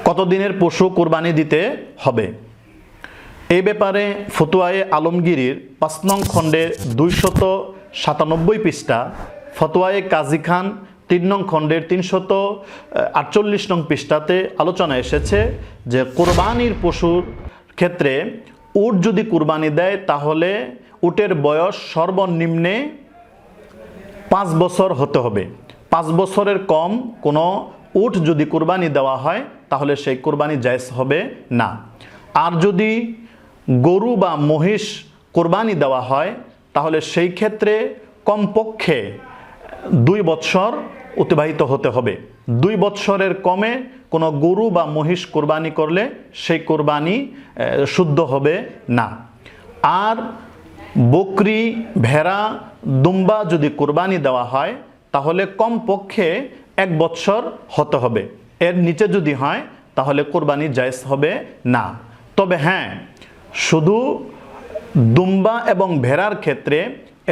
কতদিনের পশু কোরবানি দিতে হবে? এই ব্যাপারে ফতোয়ায়ে আলমগীরির ৫ নং খণ্ডের ২৯৭ পৃষ্ঠা, ফতোয়ায়ে কাজী খান ৩ নং খণ্ডের ৩৪৮ নং পৃষ্ঠাতে আলোচনা এসেছে যে কোরবানির পশুর ক্ষেত্রে উট যদি কোরবানি দেয় তাহলে উটের বয়স সর্বনিম্নে ৫ বছর হতে হবে। ৫ বছরের কম কোনো উট যদি কোরবানি দেওয়া হয় তাহলে সেই কোরবানি জায়েজ হবে না। আর যদি গরু বা মহিষ কোরবানি দেওয়া হয় তাহলে সেই ক্ষেত্রে কমপক্ষে ২ বৎসর অতিবাহিত হতে হবে। ২ বৎসরের কমে কোনো গরু বা মহিষ কোরবানি করলে সেই কোরবানি শুদ্ধ হবে না। আর বকরি, ভেড়া, দুম্বা যদি কোরবানি দেওয়া হয় তাহলে কমপক্ষে ১ বৎসর হতে হবে। এর নিচে যদি হয় তাহলে কোরবানি জায়েজ হবে না। তবে হ্যাঁ, শুধু দুম্বা এবং ভেড়ার ক্ষেত্রে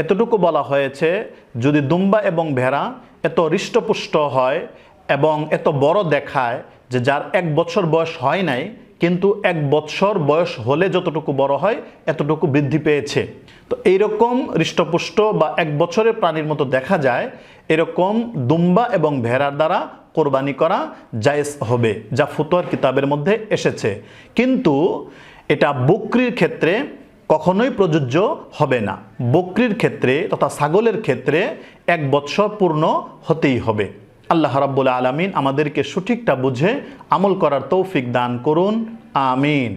এতটুকু বলা হয়েছে, যদি দুম্বা এবং ভেড়া এত হৃষ্টপুষ্ট হয় এবং এত বড় দেখায় যে যার ১ বছর বয়স হয় নাই কিন্তু ১ বছর বয়স হলে যতটুকু বড় হয় এতটুকু বৃদ্ধি পেয়েছে, তো এইরকম হৃষ্টপুষ্ট বা ১ বছরের প্রাণীর মতো দেখা যায় এরকম দুম্বা এবং ভেড়ার দ্বারা কোরবানি করা জায়েজ হবে, যা ফতোয়ার কিতাবের মধ্যে এসেছে। কিন্তু এটা বকরির ক্ষেত্রে কখনোই প্রযোজ্য হবে না। বকরির ক্ষেত্রে তথা ছাগলের ক্ষেত্রে ১ বৎসর পূর্ণ হতেই হবে। আল্লাহ রাব্বুল আলামিন আমাদেরকে সঠিকটা বুঝে আমল করার তৌফিক দান করুন। আমিন।